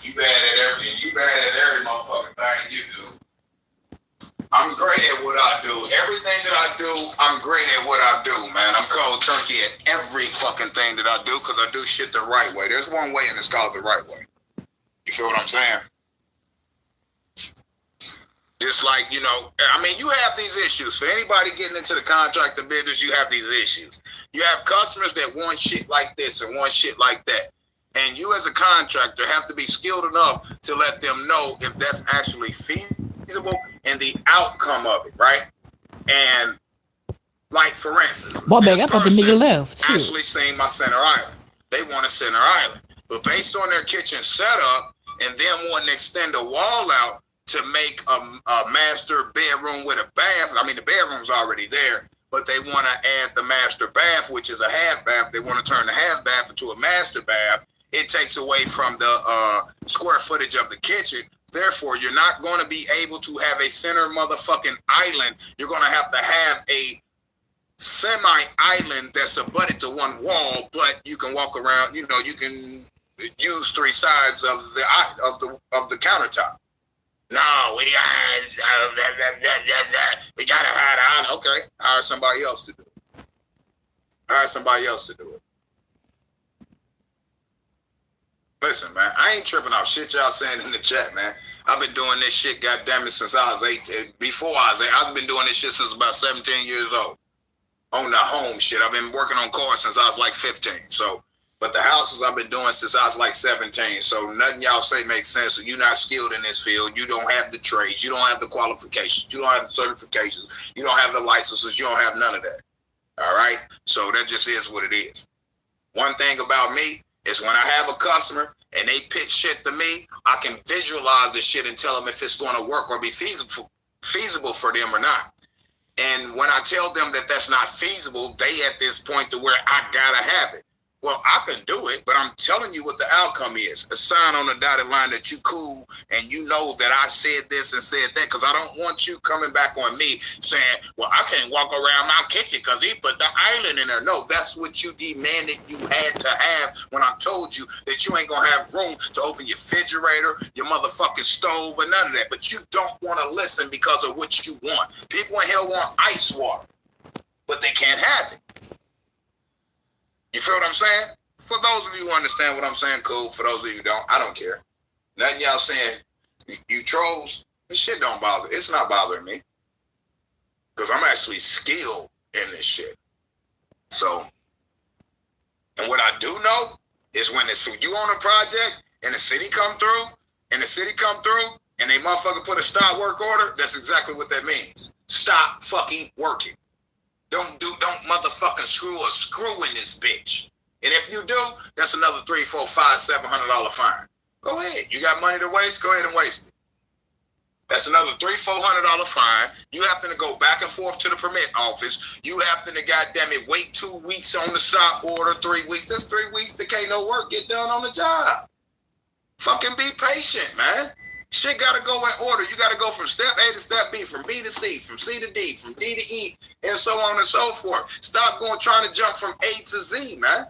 You bad at everything. You bad at every motherfucking thing you do. I'm great at what I do. Everything that I do, I'm great at what I do, man. I'm cold turkey at every fucking thing that I do because I do shit the right way. There's one way and it's called the right way. You feel what I'm saying? Just like, you know, I mean, you have these issues. For anybody getting into the contracting business, you have these issues. You have customers that want shit like this and want shit like that. And you as a contractor have to be skilled enough to let them know if that's actually feasible and the outcome of it, right? And like, for instance, Boy, I thought the nigga left too. Actually seen my center island. They want a center island. But based on their kitchen setup and them wanting to extend the wall out to make a master bedroom with a bath, I mean, the bedroom's already there, but they want to add the master bath, which is a half bath. They want to turn the half bath into a master bath. It takes away from the square footage of the kitchen. Therefore, you're not going to be able to have a center motherfucking island. You're going to have a semi-island that's abutted to one wall, but you can walk around. You know, you can use three sides of the countertop. No, we gotta hire the island. Okay, hire somebody else to do it. Hire somebody else to do it. Listen, man, I ain't tripping off shit y'all saying in the chat, man. I've been doing this shit, goddammit, since I was 18. Before I was 8, I've been doing this shit since about 17 years old. On the home shit, I've been working on cars since I was like 15. So, but the houses I've been doing since I was like 17. So nothing y'all say makes sense. So you're not skilled in this field. You don't have the trades. You don't have the qualifications. You don't have the certifications. You don't have the licenses. You don't have none of that. All right? So that just is what it is. One thing about me is when I have a customer and they pitch shit to me, I can visualize the shit and tell them if it's going to work or be feasible for them or not. And when I tell them that that's not feasible, they at this point to where I gotta have it. Well, I can do it, but I'm telling you what the outcome is. A sign on the dotted line that you cool and you know that I said this and said that, because I don't want you coming back on me saying, well, I can't walk around my kitchen because he put the island in there. No, that's what you demanded you had to have when I told you that you ain't going to have room to open your refrigerator, your motherfucking stove, or none of that. But you don't want to listen because of what you want. People in hell want ice water, but they can't have it. You feel what I'm saying? For those of you who understand what I'm saying, cool. For those of you who don't, I don't care. Nothing y'all saying, you trolls, this shit don't bother. It's not bothering me. Because I'm actually skilled in this shit. So, and what I do know is when you on a project and the city come through, and they motherfucker put a stop work order, that's exactly what that means. Stop fucking working. Don't motherfucking screw a screw in this bitch. And if you do, that's another $300, $400, $500, $700 fine. Go ahead. You got money to waste? Go ahead and waste it. That's another $300, $400 fine. You have to go back and forth to the permit office. You have to, goddamn it, wait 2 weeks on the stop order, 3 weeks. That's 3 weeks that can't no work get done on the job. Fucking be patient, man. Shit gotta go in order. You gotta go from step A to step B, from B to C, from C to D, from D to E, and so on and so forth. Stop trying to jump from A to Z, man.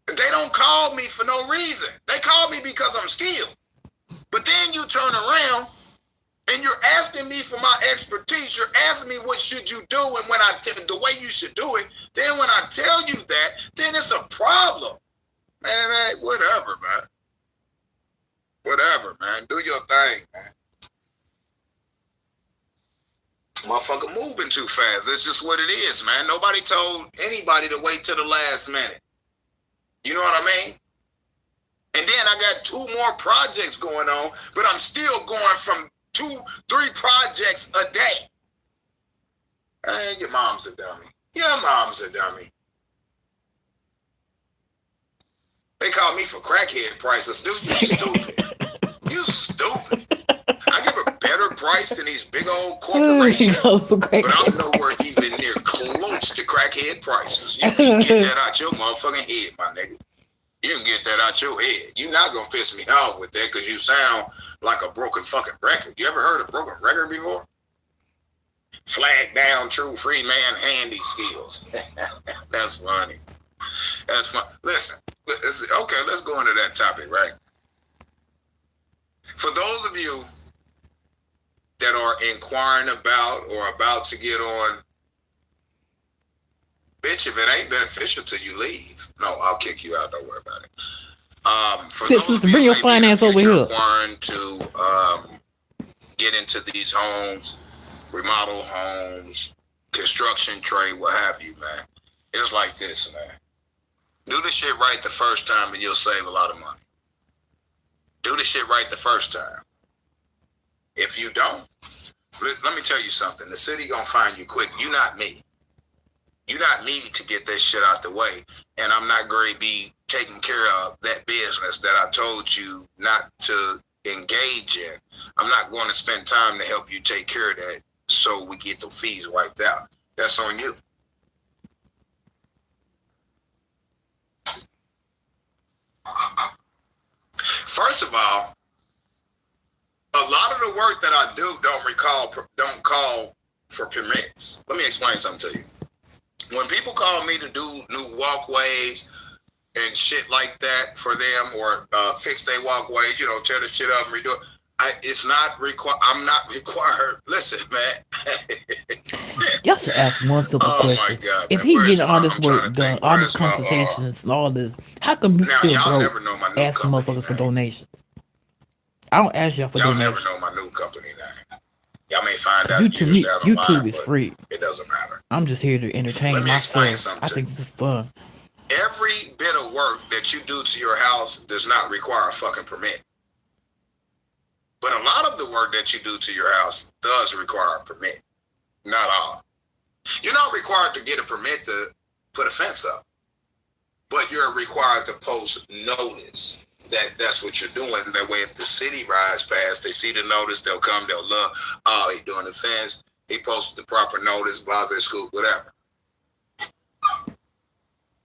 They don't call me for no reason. They call me because I'm skilled. But then you turn around and you're asking me for my expertise. You're asking me what should you do, and when the way you should do it. Then when I tell you that, then it's a problem. Man, hey, whatever, man. Whatever, man. Do your thing, man. Motherfucker moving too fast. That's just what it is, man. Nobody told anybody to wait till the last minute. You know what I mean? And then I got 2 more projects going on, but I'm still going from 2, 3 projects a day. Hey, your mom's a dummy. Your mom's a dummy. They call me for crackhead prices. Dude, you stupid. You stupid. I give a better price than these big old corporations, but I'm nowhere even near close to crackhead prices. You can get that out your motherfucking head, my nigga. You can get that out your head. You're not going to piss me off with that because you sound like a broken fucking record. You ever heard of broken record before? Flag down, true Freeman handy skills. That's funny. That's fun. Listen. Okay, let's go into that topic, right? For those of you that are inquiring about or about to get on, bitch, if it ain't beneficial to you, leave. No, I'll kick you out. Don't worry about it. For those of you bring your who may be in the finance over future here. inquiring to get into these homes, remodel homes, construction trade, what have you, man. It's like this, man. Do the shit right the first time and you'll save a lot of money. Do the shit right the first time. If you don't, let me tell you something. The city gonna find you quick. You not me. You not me to get that shit out the way. And I'm not going to be taking care of that business that I told you not to engage in. I'm not going to spend time to help you take care of that so we get the fees wiped out. That's on you. First of all, a lot of the work that I do don't call for permits. Let me explain something to you. When people call me to do new walkways and shit like that for them, or fix their walkways, tear the shit up and redo it, it's not required. I'm not required. Listen, man. Y'all should ask one simple question. My God, if man. he getting all this work done, all these my, consultations and all this, how come you still broke asking motherfuckers for donations? I don't ask y'all for donations. Y'all never know my new company name. Y'all may find out YouTube is free. It doesn't matter. I'm just here to entertain myself. I think this is fun. Every bit of work that you do to your house does not require a fucking permit. But a lot of the work that you do to your house does require a permit. Not all. You're not required to get a permit to put a fence up, but you're required to post notice that that's what you're doing. That way, if the city rides past, they see the notice, they'll come, they'll look, oh, he doing the fence, he posted the proper notice, blase school, whatever.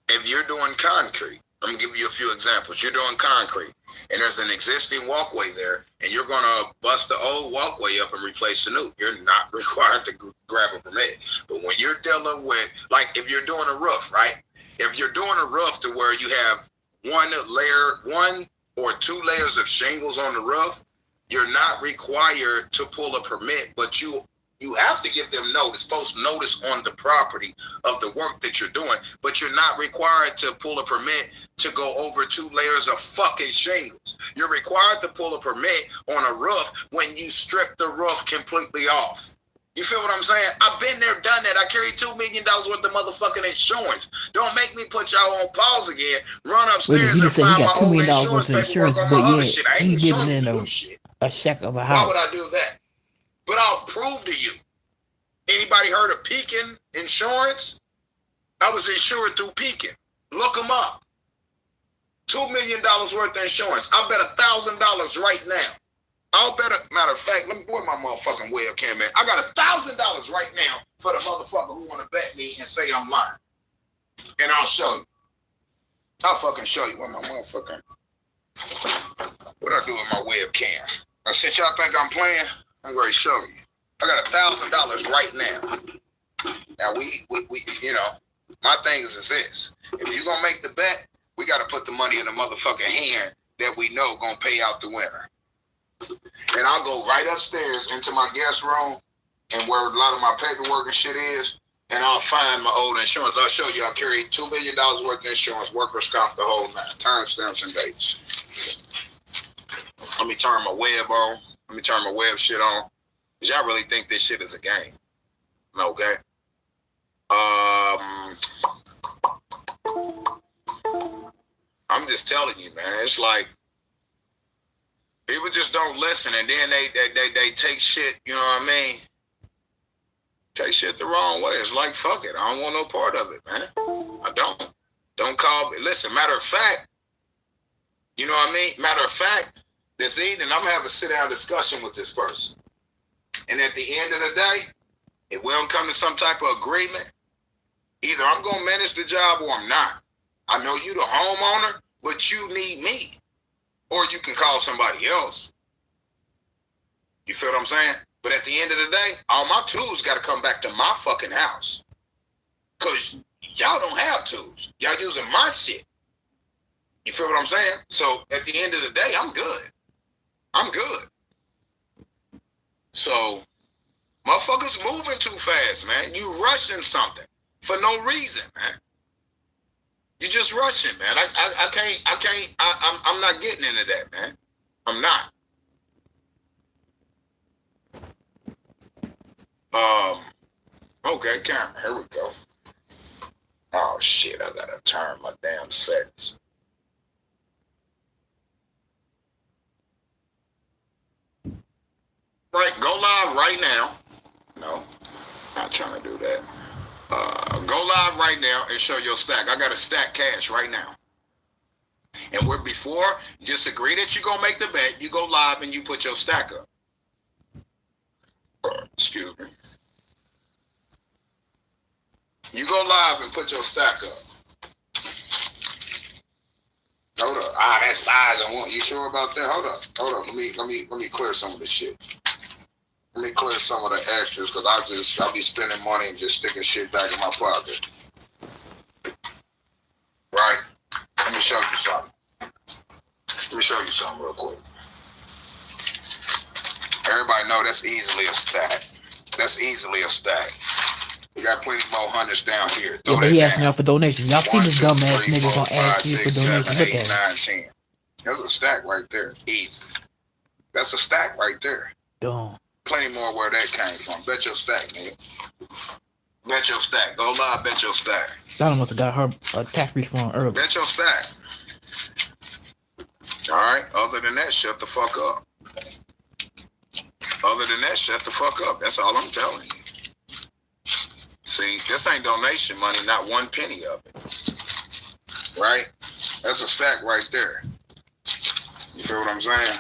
If you're doing concrete, I'm gonna give you a few examples. You're doing concrete, and there's an existing walkway there, and you're gonna bust the old walkway up and replace the new. You're not required to grab a permit. But when you're dealing with, like, if you're doing a roof, right? If you're doing a roof to where you have one or two layers of shingles on the roof, you're not required to pull a permit, but you have to give them notice, post notice on the property of the work that you're doing, but you're not required to pull a permit to go over 2 layers of fucking shingles. You're required to pull a permit on a roof when you strip the roof completely off. You feel what I'm saying? I've been there, done that. I carry $2 million worth of motherfucking insurance. Don't make me put y'all on pause again. Run upstairs and find my old insurance paperwork on my other shit. I ain't insuring new shit. A shack of a house. Why would I do that? But I'll prove to you. Anybody heard of Pekin Insurance? I was insured through Pekin. Look them up. $2 million worth of insurance. I bet $1,000 right now. I'll bet matter of fact, let me where my motherfucking webcam at. I got $1,000 right now for the motherfucker who want to bet me and say I'm lying. And I'll show you. I'll fucking show you what my motherfucking what I do with my webcam. Now, since y'all think I'm playing, I'm ready to show you. I got $1,000 right now. Now we my thing is this. If you're gonna make the bet, we gotta put the money in the motherfucking hand that we know gonna pay out the winner. And I'll go right upstairs into my guest room and where a lot of my paperwork and shit is, and I'll find my old insurance. I'll show you I carry $2 million worth of insurance, workers' comp, the whole nine, timestamps and dates. Let me turn my web on. Let me turn my web shit on. Cause y'all really think this shit is a game. Okay. I'm just telling you, man. It's like people just don't listen, and then they take shit. You know what I mean? Take shit the wrong way. It's like, fuck it. I don't want no part of it, man. I don't. Don't call me. Listen, matter of fact, you know what I mean? Matter of fact, this evening I'm gonna have a sit-down discussion with this person. And at the end of the day, if we don't come to some type of agreement, either I'm going to manage the job or I'm not. I know you the homeowner, but you need me. Or you can call somebody else. You feel what I'm saying? But at the end of the day, all my tools got to come back to my fucking house. Because y'all don't have tools. Y'all using my shit. You feel what I'm saying? So at the end of the day, I'm good. I'm good. So motherfuckers moving too fast, man. You rushing something for no reason, man. You just rushing, man. I'm not getting into that, man. I'm not. Okay, camera. Here we go. Oh shit! I gotta turn my damn settings. Right, go live right now. No, not trying to do that. Go live right now and show your stack. I got a stack cash right now. And where before, just agree that you're gonna make the bet. You go live and you put your stack up. Excuse me. You go live and put your stack up. Hold up. That size I want. You sure about that? Hold up. Let me clear some of the shit. Let me clear some of the extras because I'll be spending money and just sticking shit back in my pocket. Right? Let me show you something. Real quick. Everybody know that's easily a stack. We got plenty more hundreds down here. Yeah, but he asking y'all for donations. Y'all see this dumbass nigga gonna ask you for donations. Look at it. That's a stack right there. Easy. That's a stack right there. Dumb. Plenty more where that came from. Bet your stack, nigga. Bet your stack. Go live, bet your stack. Donald must have got her tax refund early. Bet your stack. Alright, other than that, shut the fuck up. That's all I'm telling you. See, this ain't donation money, not one penny of it. Right? That's a stack right there. You feel what I'm saying?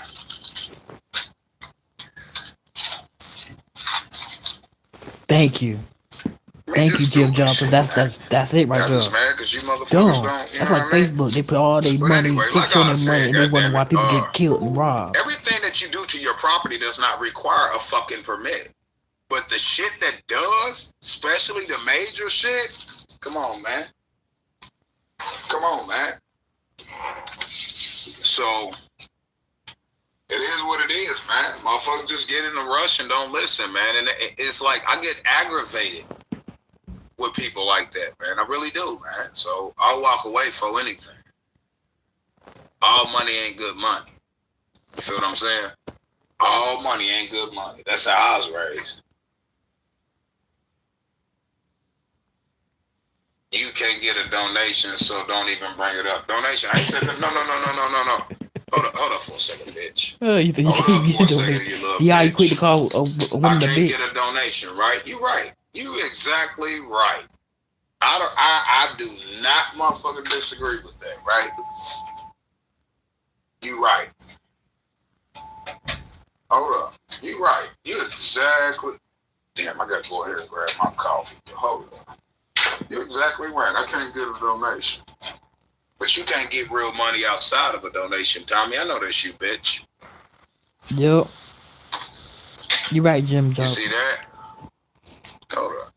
Thank you. Thank you, Jim Johnson. That's it right there. Dumb. That's like Facebook. They put all their money, money, and they wonder why people get killed and robbed. Everything that you do to your property does not require a fucking permit. But the shit that does, especially the major shit, come on, man. So it is what it is, man. Motherfuckers just get in a rush and don't listen, man. And it's like I get aggravated with people like that, man. I really do, man. So I'll walk away for anything. All money ain't good money. You feel what I'm saying? All money ain't good money. That's how I was raised. You can't get a donation, so don't even bring it up. Donation? I said no. Hold up for a second, bitch. You think you can't get a donation? Yeah, you quit to call a woman a bitch. I can't get a donation, right? You right. You exactly right. I do not motherfucking disagree with that, right? You right. Hold up. You right. You exactly. Damn, I gotta go ahead and grab my coffee. Hold up. You're exactly right. I can't get a donation. But you can't get real money outside of a donation, Tommy. I know that's you, bitch. Yep. You right, Jim Johnson. You see that? Hold up.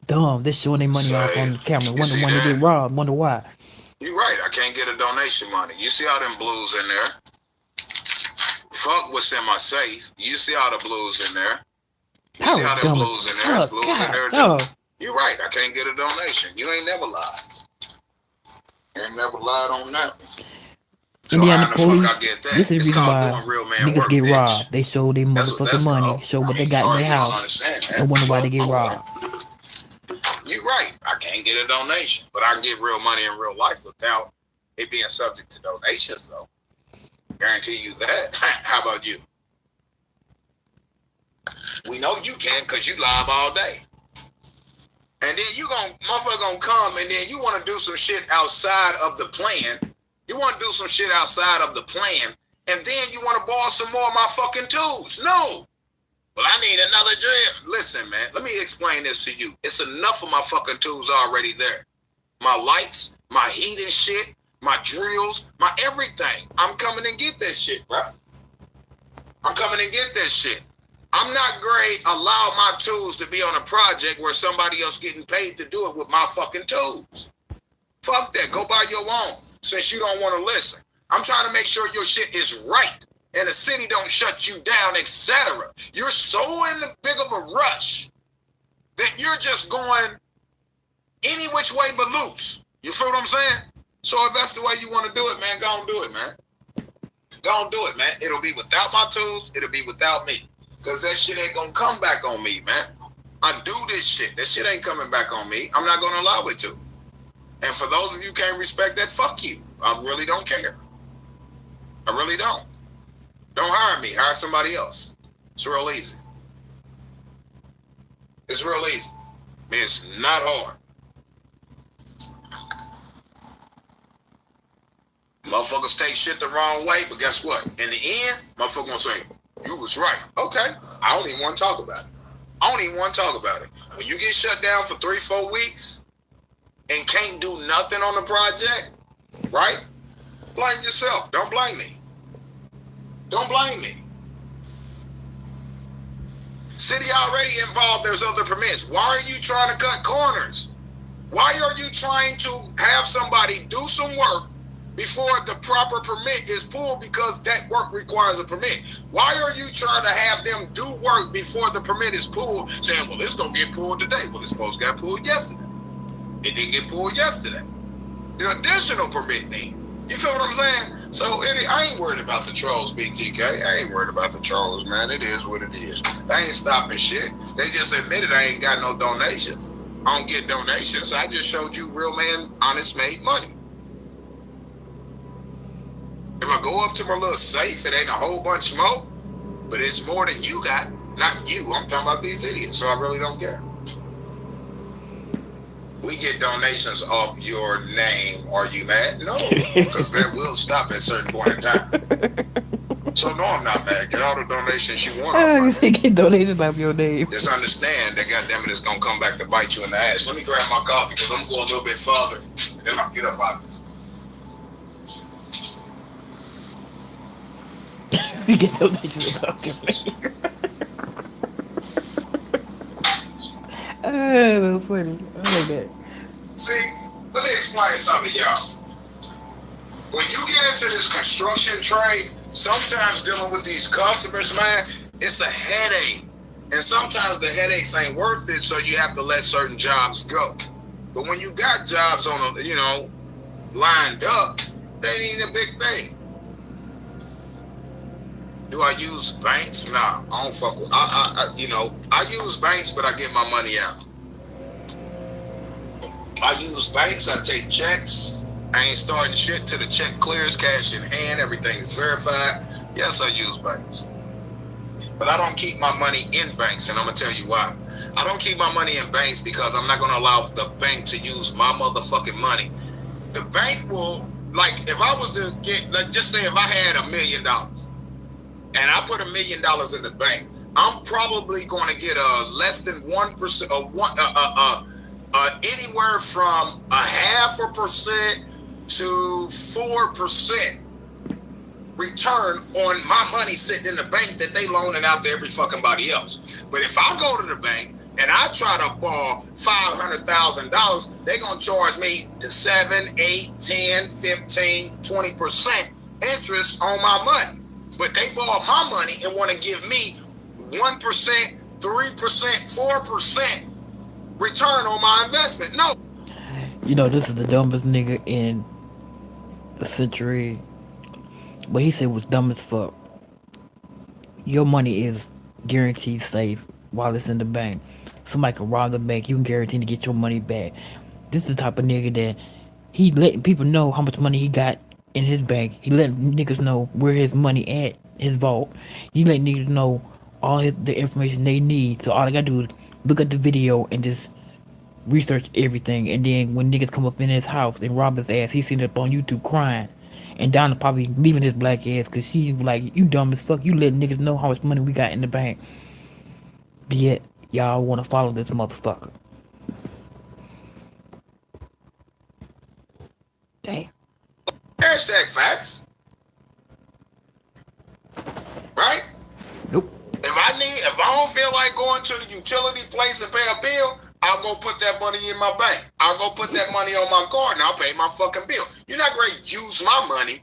Dumb. They're showing their money off on the camera. Wonder when they get robbed. Wonder why. You right. I can't get a donation money. You see all them blues in there? Fuck what's in my safe. You see all the blues in there? You see all them blues in there? There's blues in there too. You right. I can't get a donation. You ain't never lied. Ain't never lied on that. So Indiana police, this is the reason why niggas get robbed. They show their motherfucking money, show what they got in their house, and wonder why they get robbed. You right. I can't get a donation, but I can get real money in real life without it being subject to donations, though. Guarantee you that. How about you? We know you can because you live all day. And then motherfucker gonna come and then you want to do some shit outside of the plan. You want to do some shit outside of the plan. And then you want to borrow some more of my fucking tools. No. Well, I need another drill. Listen, man, let me explain this to you. It's enough of my fucking tools already there. My lights, my heating shit, my drills, my everything. I'm coming and get that shit, bro. I'm coming and get that shit. I'm not great. Allow my tools to be on a project where somebody else getting paid to do it with my fucking tools. Fuck that. Go buy your own. since you don't want to listen. I'm trying to make sure your shit is right and the city don't shut you down, etc. You're so in the big of a rush that you're just going any which way but loose. You feel what I'm saying? So if that's the way you want to do it, man, go and do it, man. Go and do it, man. It'll be without my tools. It'll be without me. Because that shit ain't going to come back on me, man. I do this shit. That shit ain't coming back on me. I'm not going to allow it to. And for those of you who can't respect that, fuck you. I really don't care. I really don't. Don't hire me. Hire somebody else. It's real easy. It's real easy. I mean, it's not hard. Motherfuckers take shit the wrong way, but guess what? In the end, motherfuckers gonna say, you was right. Okay. I don't even want to talk about it. I don't even want to talk about it. When you get shut down for 3-4 weeks and can't do nothing on the project, right? Blame yourself. Don't blame me. Don't blame me. City already involved. There's other permits. Why are you trying to cut corners? Why are you trying to have somebody do some work before the proper permit is pulled because that work requires a permit? Why are you trying to have them do work before the permit is pulled, saying, well, it's going to get pulled today? Well, it's supposed to get pulled yesterday. It didn't get pulled yesterday. The additional permit need. You feel what I'm saying? So I ain't worried about the trolls, BTK. I ain't worried about the trolls, man. It is what it is. I ain't stopping shit. They just admitted I ain't got no donations. I don't get donations. I just showed you real man, honest made money. If I go up to my little safe, it ain't a whole bunch more, but it's more than you got. Not you. I'm talking about these idiots, so I really don't care. We get donations off your name. Are you mad? No, because that will stop at a certain point in time. So no, I'm not mad. Get all the donations you want off my name. Get donations off your name. Just understand that goddamn it, it's gonna come back to bite you in the ass. Let me grab my coffee because I'm going a little bit farther, and then I'll get up out of this. We get donations off your name. That's funny. I like that. See, let me explain something to y'all. When you get into this construction trade, sometimes dealing with these customers, man, it's a headache. And sometimes the headaches ain't worth it, so you have to let certain jobs go. But when you got jobs on, lined up, that ain't a big thing. Do I use banks? Nah, I don't fuck with. I use banks, but I get my money out. I use banks. I take checks. I ain't starting shit till the check clears, cash in hand, everything is verified. Yes, I use banks. But I don't keep my money in banks, and I'm going to tell you why. I don't keep my money in banks because I'm not going to allow the bank to use my motherfucking money. The bank will, if I was to get, just say if I had $1 million and I put $1 million in the bank, I'm probably going to get a less than 1%, anywhere from 0.5% to 4% return on my money sitting in the bank that they loaning out to every fucking body else. But if I go to the bank and I try to borrow $500,000, they're going to charge me 7, 8, 10, 15, 20% interest on my money. But they borrow my money and want to give me 1%, 3%, 4% return on my investment. No. This is the dumbest nigga in the century. What he said was dumb as fuck. Your money is guaranteed safe while it's in the bank. Somebody can rob the bank, you can guarantee to get your money back. This is the type of nigga that he letting people know how much money he got in his bank. He letting niggas know where his money at, his vault. He letting niggas know all the information they need. So all they gotta do is look at the video and just research everything. And then when niggas come up in his house and rob his ass, he seen it up on YouTube crying. And Donna probably leaving his black ass because she like, you dumb as fuck. You letting niggas know how much money we got in the bank. But yet, y'all want to follow this motherfucker. Damn. Hashtag facts. Right? Nope. If I don't feel like going to the utility place and pay a bill, I'll go put that money in my bank. I'll go put that money on my card and I'll pay my fucking bill. You're not going to use my money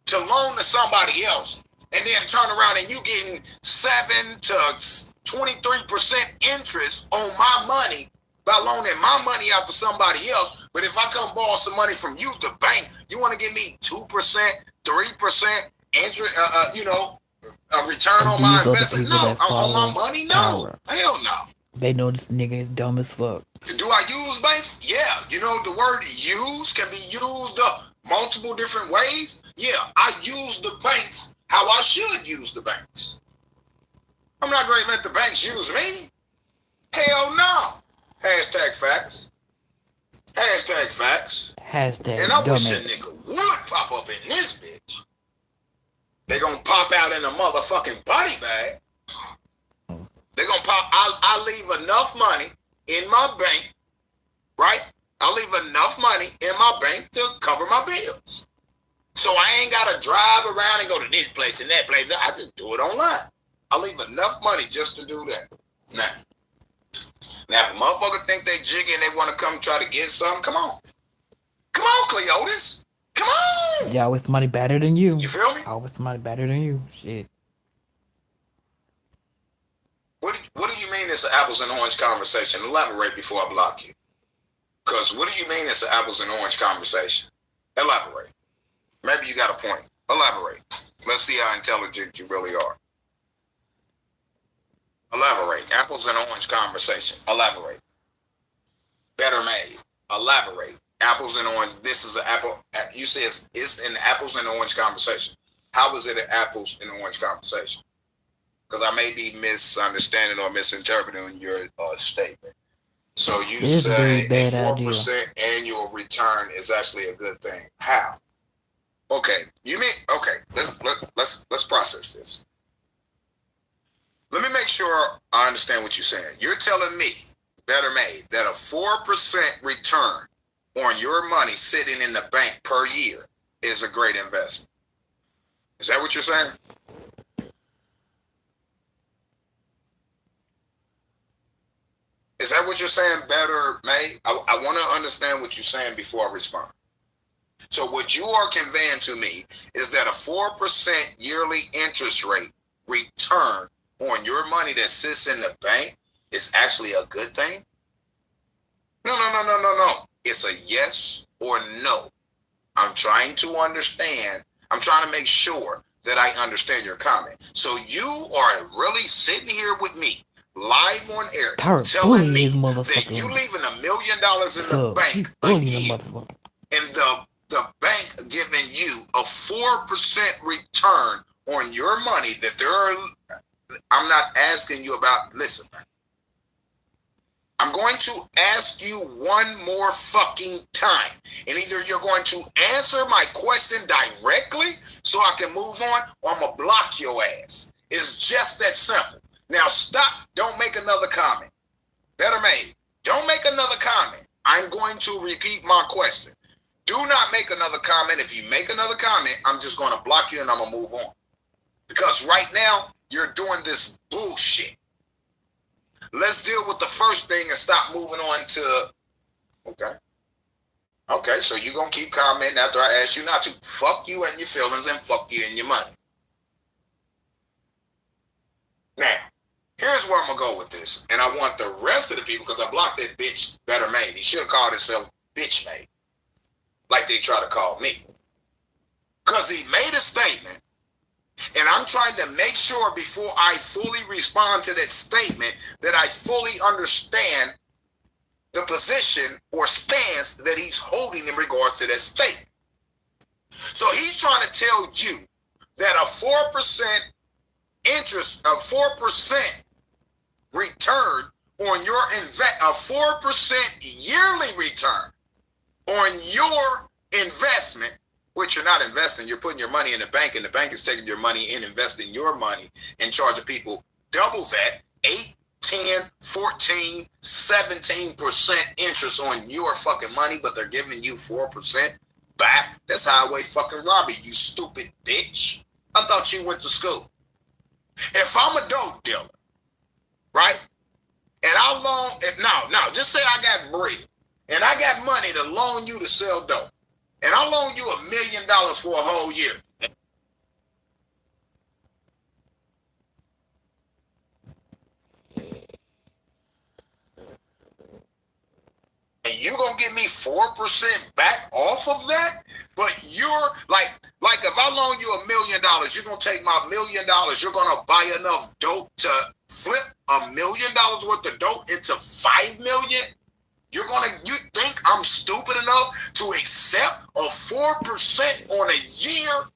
to loan to somebody else and then turn around and you getting 7 to 23% interest on my money by loaning my money out to somebody else. But if I come borrow some money from you, the bank, you want to give me 2%, 3% interest, a return on my investment? No. On my money? No. Hell no. They know this nigga is dumb as fuck. Do I use banks? Yeah. You know, the word use can be used multiple different ways. Yeah, I use the banks how I should use the banks. I'm not going to let the banks use me. Hell no. Hashtag facts. Hashtag facts. Hashtag and I wish a nigga would pop up in this bitch. They gonna pop out in a motherfucking body bag. They gonna pop. I leave enough money in my bank, right? I leave enough money in my bank to cover my bills. So I ain't gotta drive around and go to this place and that place. I just do it online. I leave enough money just to do that. Now if a motherfucker think they jiggy and they want to come try to get something, come on. Come on, Cleotis. Come on. Yeah, with somebody better than you. You feel me? I with somebody better than you. Shit. What do you mean it's an apples and orange conversation? Elaborate before I block you. Because what do you mean it's an apples and orange conversation? Elaborate. Maybe you got a point. Elaborate. Let's see how intelligent you really are. Elaborate. Apples and orange conversation. Elaborate. Better made. Elaborate. Apples and orange. This is an apple. You say it's an apples and orange conversation. How is it an apples and orange conversation? Because I may be misunderstanding or misinterpreting your statement. So you say a 4% annual return is actually a good thing. How? Okay. You mean okay? Let's process this. Let me make sure I understand what you're saying. You're telling me, better made, that a 4% return on your money sitting in the bank per year is a great investment. Is that what you're saying? Is that what you're saying, better made? I want to understand what you're saying before I respond. So what you are conveying to me is that a 4% yearly interest rate return on your money that sits in the bank is actually a good thing? No. It's a yes or no. I'm trying to understand. I'm trying to make sure that I understand your comment. So you are really sitting here with me, live on air, telling me that you leaving $1 million in the bank a year, and the bank giving you a 4% return on your money that I'm not asking you about, listen, I'm going to ask you one more fucking time. And either you're going to answer my question directly so I can move on, or I'm going to block your ass. It's just that simple. Now stop. Don't make another comment. Better made. Don't make another comment. I'm going to repeat my question. Do not make another comment. If you make another comment, I'm just going to block you and I'm going to move on. Because right now, you're doing this bullshit. Let's deal with the first thing and stop moving on to, okay, so you're going to keep commenting after I ask you not to. Fuck you and your feelings and fuck you and your money. Now, here's where I'm going to go with this. And I want the rest of the people, because I blocked that bitch better made. He should have called himself bitch made, like they try to call me. Because he made a statement. And I'm trying to make sure before I fully respond to that statement that I fully understand the position or stance that he's holding in regards to that statement. So he's trying to tell you that a 4% interest, a 4% return on your a 4% yearly return on your investment, which you're not investing, you're putting your money in the bank, and the bank is taking your money and investing your money and charging people double that, 8, 10, 14, 17% interest on your fucking money, but they're giving you 4% back. That's highway fucking robbery, you stupid bitch. I thought you went to school. If I'm a dope dealer, right, and I loan, no, just say I got bread, and I got money to loan you to sell dope, and I loan you $1 million for a whole year. And you gonna give me 4% back off of that? But you're like if I loan you $1 million, you're gonna take my $1 million, you're gonna buy enough dope to flip $1 million worth of dope into 5 million? You think I'm stupid enough to accept a 4% on a year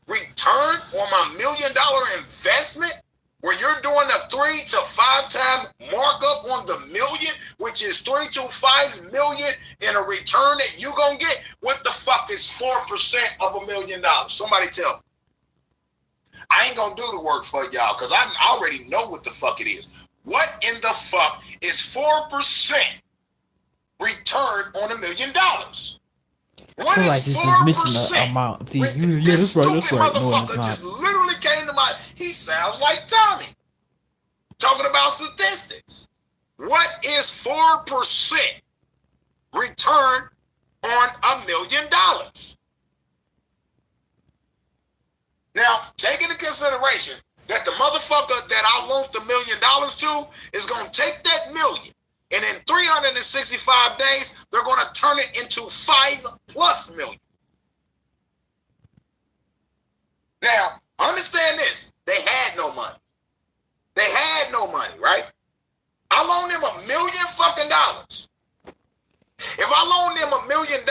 return on my $1 million investment? Where you're doing a 3 to 5 time markup on the million, which is 3 to 5 million in a return that you gonna get. What the fuck is 4% of $1 million? Somebody tell me. I ain't gonna do the work for y'all because I already know what the fuck it is. What in the fuck is 4% return on $1 million? What is 4%? Amount. This stupid motherfucker just literally came to mind. He sounds like Tommy. Talking about statistics. What is 4% return on $1 million? Now, take into consideration that the motherfucker that I loaned $1 million to is going to take that million, and in 365 days, they're going to turn it into 5+ million. Now, understand this. They had no money. They had no money, right? I loaned them $1 million fucking dollars. If I loaned them $1 million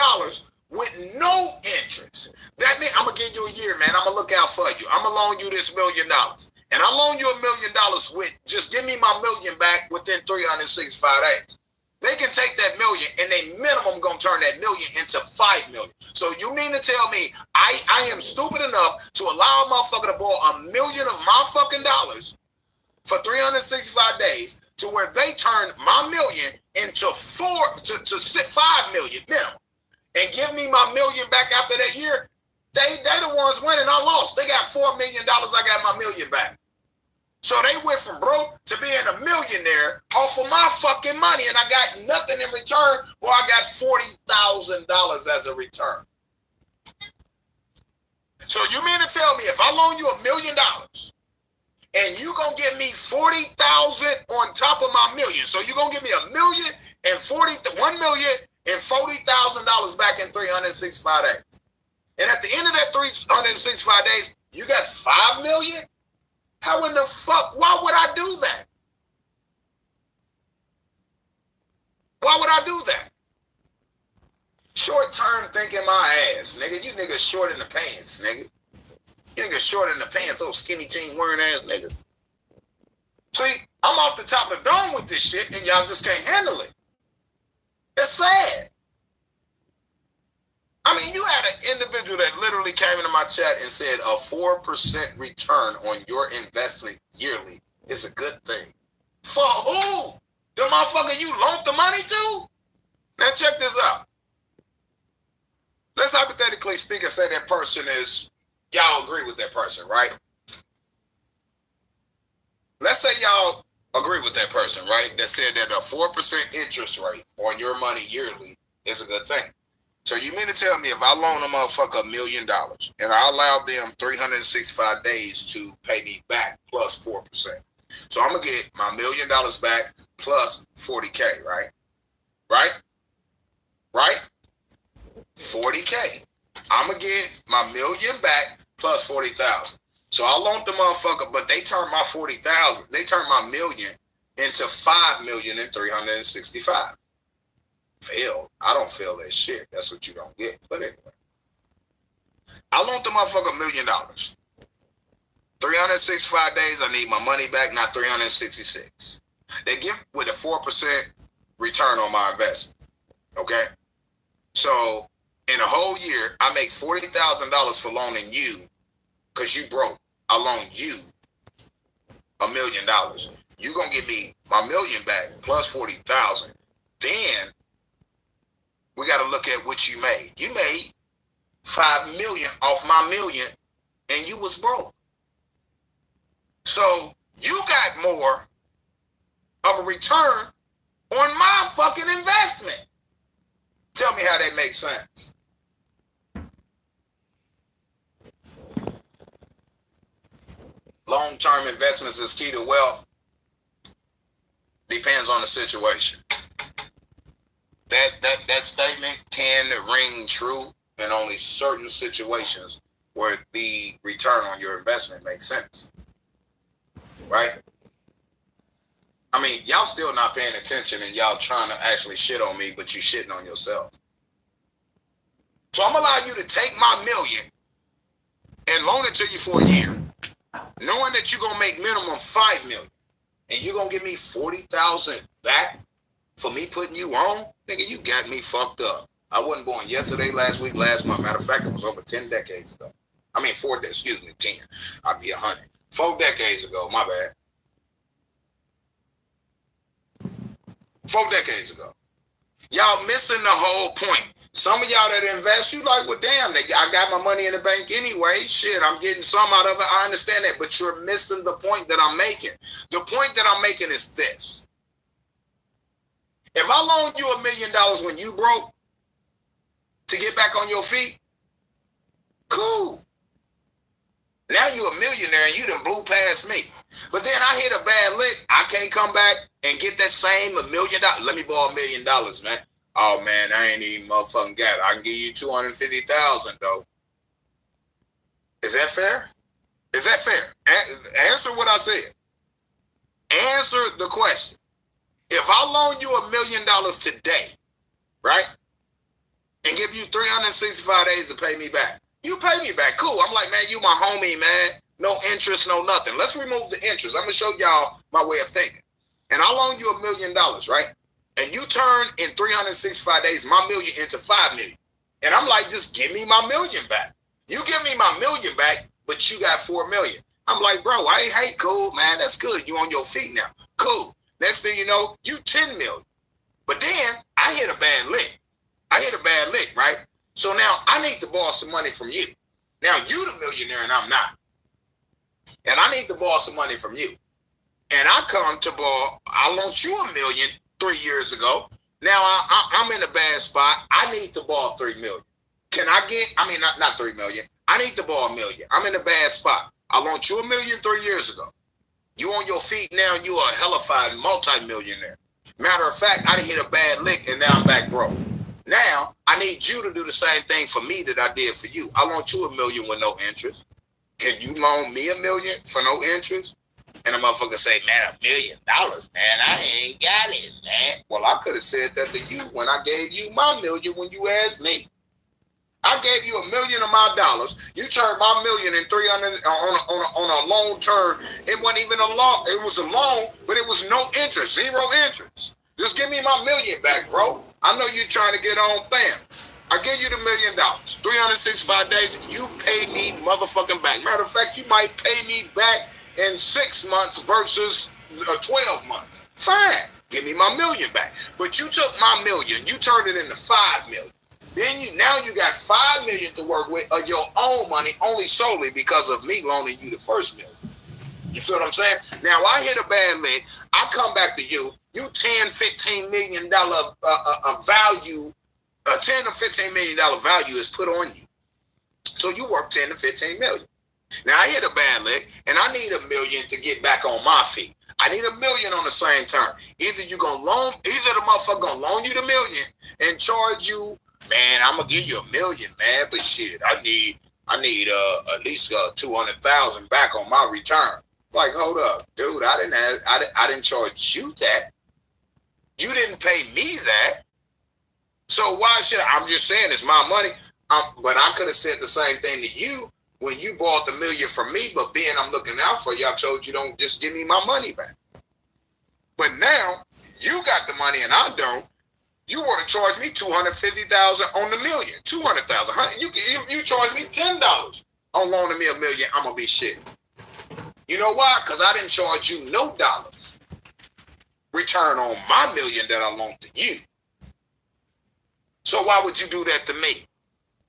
with no interest, that means I'm going to give you a year, man. I'm going to look out for you. I'm going to loan you this $1 million. And I loan you $1 million with, just give me my million back within 365 days. They can take that million and they minimum gonna turn that million into 5 million. So you mean to tell me I am stupid enough to allow a motherfucker to borrow $1 million of my fucking dollars for 365 days to where they turn my million into 5 million minimum and give me my million back after that year? They the ones winning. I lost. They got $4 million. I got my million back. So they went from broke to being a millionaire off of my fucking money, and I got nothing in return, or I got $40,000 as a return. So you mean to tell me if I loan you $1 million and you gonna give me 40,000 on top of my million, so you gonna give me $1 million and $1 million and $40,000 back in 365 days, and at the end of that 365 days, you got 5 million? How in the fuck? Why would I do that? Why would I do that? Short-term thinking my ass, nigga. You niggas short in the pants, nigga. You niggas short in the pants, old skinny jean wearing ass nigga. See, I'm off the top of the dome with this shit, and y'all just can't handle it. It's sad. I mean, you had an individual that literally came into my chat and said a 4% return on your investment yearly is a good thing. For who? The motherfucker you loaned the money to? Now check this out. Let's hypothetically speak and say that person is, y'all agree with that person, right? Let's say y'all agree with that person, right? That said that a 4% interest rate on your money yearly is a good thing. So you mean to tell me if I loan a motherfucker $1 million and I allow them 365 days to pay me back plus 4%. So I'm gonna get my $1 million back plus 40K, right? Right? 40K. I'm gonna get my $1 million back plus 40,000. So I loaned the motherfucker, but they turned my 40,000. They turned my million into 5 million and 365. Fail. I don't fail that shit. That's what you don't get. But anyway, I loaned the motherfucker $1 million. 365 days, I need my money back, not 366. They give with a 4% return on my investment. Okay? So in a whole year, I make $40,000 for loaning you because you broke. I loaned you $1 million. You gonna give me my million back plus 40,000. Then we got to look at what you made. You made 5 million off my million, and you was broke. So you got more of a return on my fucking investment. Tell me how that makes sense. Long-term investments is key to wealth. Depends on the situation. That statement can ring true in only certain situations where the return on your investment makes sense. Right? I mean, y'all still not paying attention and y'all trying to actually shit on me, but you shitting on yourself. So I'm allowing you to take my $1 million and loan it to you for a year, knowing that you're going to make minimum $5 million, and you're going to give me $40,000 back for me putting you on? Nigga, you got me fucked up. I wasn't born yesterday, last week, last month. Matter of fact, it was over 10 decades ago. I mean, 10. I'd be 100. 4 decades ago, my bad. 4 decades ago. Y'all missing the whole point. Some of y'all that invest, you like, well, damn, I got my money in the bank anyway. Shit, I'm getting some out of it. I understand that, but you're missing the point that I'm making. The point that I'm making is this. If I loaned you $1 million when you broke to get back on your feet, cool. Now you a millionaire and you done blew past me. But then I hit a bad lick. I can't come back and get that same $1 million. Let me borrow $1 million, man. Oh man, I ain't even motherfucking got it. I can give you 250,000 though. Is that fair? Is that fair? Answer what I said. Answer the question. If I loan you $1 million today, right, and give you 365 days to pay me back, you pay me back. Cool. I'm like, man, you my homie, man. No interest, no nothing. Let's remove the interest. I'm gonna show y'all my way of thinking. And I loan you $1 million, right? And you turn in 365 days my million into 5 million. And I'm like, just give me my $1 million back. You give me my $1 million back, but you got 4 million. I'm like, bro, hey, cool, man. That's good. You on your feet now. Cool. Next thing you know, you 10 million. But then I hit a bad lick. Right? So now I need to borrow some money from you. Now you the millionaire and I'm not. And I need to borrow some money from you. And I come to borrow, I loaned you $1 million 3 years ago. Now I'm in a bad spot. I need to borrow 3 million. Can I get, not 3 million. I need to borrow $1 million. I'm in a bad spot. I loaned you $1 million 3 years ago. You on your feet now, you a hellified multi-millionaire. Matter of fact, I done hit a bad lick and now I'm back broke. Now, I need you to do the same thing for me that I did for you. I loaned you $1 million with no interest. Can you loan me $1 million for no interest? And the motherfucker say, man, $1 million, man, I ain't got it, man. Well, I could have said that to you when I gave you my $1 million when you asked me. I gave you $1 million of my dollars. You turned my $1 million and 300 on a loan term. It wasn't even a loan. It was a loan, but it was no interest, 0 interest. Just give me my $1 million back, bro. I know you're trying to get on, bam. I give you the $1 million. 365 days, you pay me motherfucking back. Matter of fact, you might pay me back in 6 months versus 12 months. Fine. Give me my $1 million back. But you took my $1 million, you turned it into 5 million. Then you got 5 million to work with of your own money only solely because of me loaning you the first $1 million. You feel what I'm saying? Now I hit a bad lick. I come back to you. You $10-15 million value, $10 or $15 million value is put on you. So you work 10 to 15 million. Now I hit a bad lick and I need $1 million to get back on my feet. I need $1 million on the same term. Either the motherfucker gonna loan you the $1 million and charge you, man, I'm gonna give you $1 million, man, but shit, I need at least 200,000 back on my return. Like, hold up, dude, I didn't charge you that. You didn't pay me that. So why should I'm just saying it's my money. But I could have said the same thing to you when you bought the $1 million from me, but being I'm looking out for you, I told you don't just give me my money back. But now you got the money and I don't. You want to charge me $250,000 on the $1 million, $200,000. You charge me $10 on loaning me $1 million. I'm gonna be shit. You know why? Because I didn't charge you no dollars return on my $1 million that I loaned to you. So why would you do that to me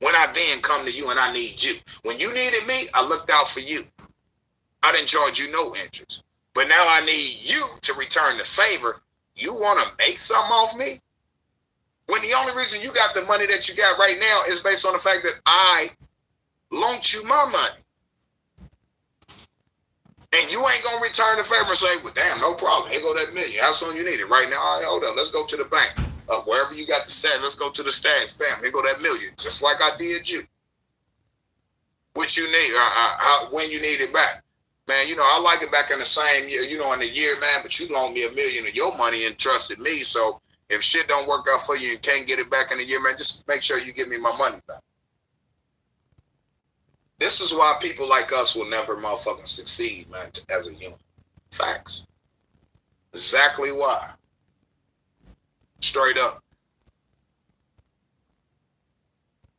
when I then come to you and I need you? When you needed me, I looked out for you. I didn't charge you no interest. But now I need you to return the favor. You want to make something off me? When the only reason you got the money that you got right now is based on the fact that I loaned you my money. And you ain't going to return the favor and say, well, damn, no problem. Here go that million. How soon you need it? Right now? All right, hold up. Let's go to the bank. Wherever you got the stash, let's go to the stash. Bam, here go that million. Just like I did you. What you need, when you need it back. Man, you know, I like it back in the same year, you know, in the year, man, but you loaned me $1 million of your money and trusted me. So if shit don't work out for you and can't get it back in a year, man, just make sure you give me my money back. This is why people like us will never motherfucking succeed, man, as a unit. Facts. Exactly why. Straight up.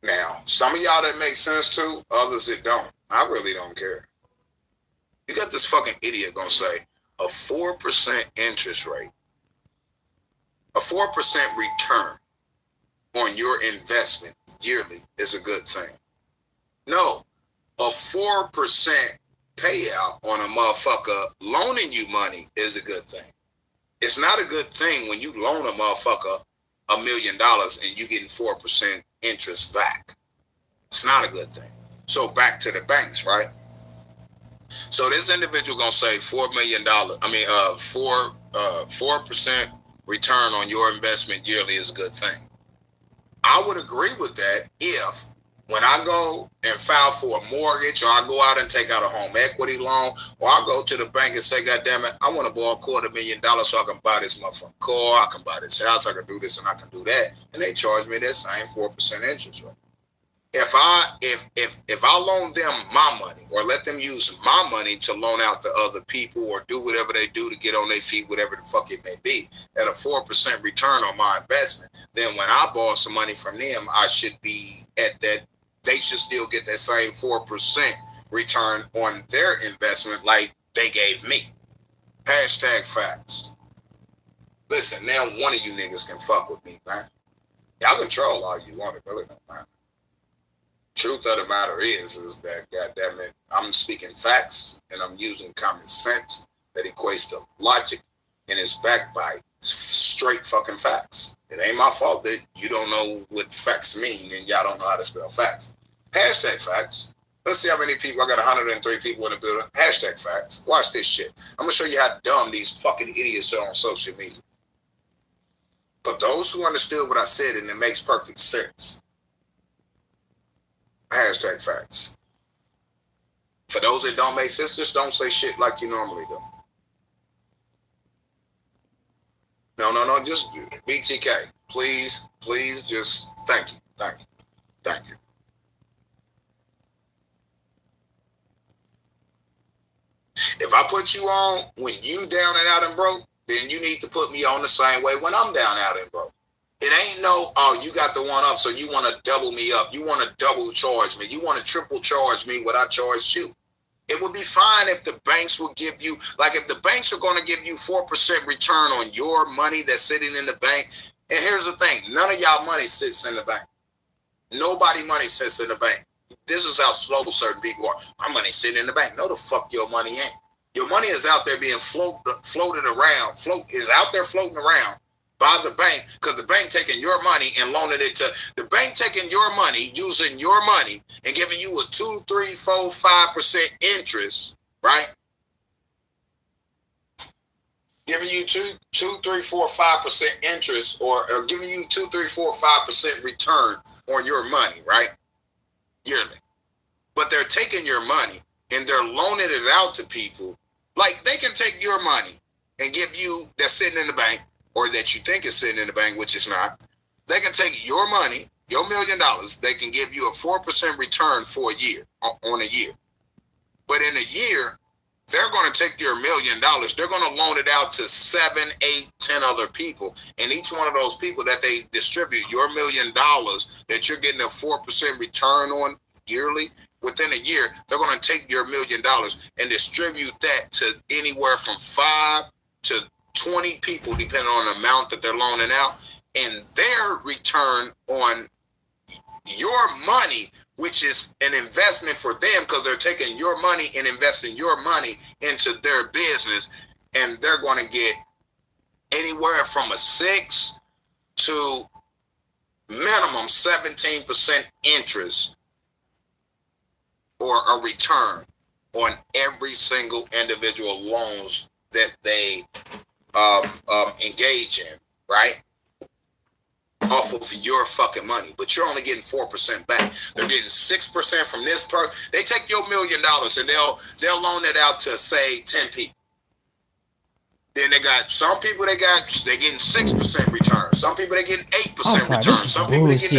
Now, some of y'all that make sense too, others that don't. I really don't care. You got this fucking idiot gonna say a 4% interest rate, a 4% return on your investment yearly is a good thing. No, a 4% payout on a motherfucker loaning you money is a good thing. It's not a good thing when you loan a motherfucker $1 million and you getting 4% interest back. It's not a good thing. So back to the banks, right? So this individual gonna say $4 million. 4% return on your investment yearly is a good thing. I would agree with that if when I go and file for a mortgage, or I go out and take out a home equity loan, or I go to the bank and say, God damn it, I want to borrow $250,000 so I can buy this motherfucking car, I can buy this house, I can do this and I can do that, and they charge me that same 4% interest rate. If I loan them my money or let them use my money to loan out to other people or do whatever they do to get on their feet, whatever the fuck it may be, at a 4% return on my investment, then when I borrow some money from them, I should be at that. They should still get that same 4% return on their investment like they gave me. Hashtag facts. Listen, now one of you niggas can fuck with me, man. Y'all can troll all you want, it really don't matter. Truth of the matter is that, goddamn it, I'm speaking facts and I'm using common sense that equates to logic and is backed by straight fucking facts. It ain't my fault that you don't know what facts mean and y'all don't know how to spell facts. Hashtag facts. Let's see how many people. I got 103 people in the building. Hashtag facts. Watch this shit. I'm gonna show you how dumb these fucking idiots are on social media. But those who understood what I said and it makes perfect sense. Hashtag facts. For those that don't make sense, just don't say shit like you normally do. No, just BTK. Please, just thank you. If I put you on when you down and out and broke, then you need to put me on the same way when I'm down, out and broke. It ain't no, oh, you got the one up, so you want to double me up. You want to double charge me. You want to triple charge me what I charged you. It would be fine if the banks would give you, like if the banks are going to give you 4% return on your money that's sitting in the bank. And here's the thing, none of y'all money sits in the bank. Nobody money sits in the bank. This is how slow certain people are. My money's sitting in the bank. No, the fuck your money ain't. Your money is out there being floated around, floating around by the bank, because the bank taking your money and loaning it to the bank, taking your money, using your money and giving you a 2, 3, 4, 5% interest, right? Giving you 2, 3, 4, 5% interest, or giving you 2, 3, 4, 5% return on your money, right? Yearly. But they're taking your money and they're loaning it out to people. Like they can take your money and give you that's sitting in the bank, or that you think is sitting in the bank, which is not. They can take your money, your $1 million, they can give you a 4% return for a year, on a year. But in a year, they're going to take your $1 million, they're going to loan it out to 7, 8, 10 other people. And each one of those people that they distribute your $1 million that you're getting a 4% return on yearly, within a year, they're going to take your $1 million and distribute that to anywhere from 5 to 20 people, depending on the amount that they're loaning out, and their return on your money which is an investment for them because they're taking your money and investing your money into their business, and they're going to get anywhere from a 6 to minimum 17% interest or a return on every single individual loans that they engage in, right? Off of your fucking money, but you're only getting 4% back. They're getting 6% from this They take your $1 million and they'll loan it out to say 10 people. Then they got some people they're getting 6% return. Some people they're getting 8% return. Some people they're getting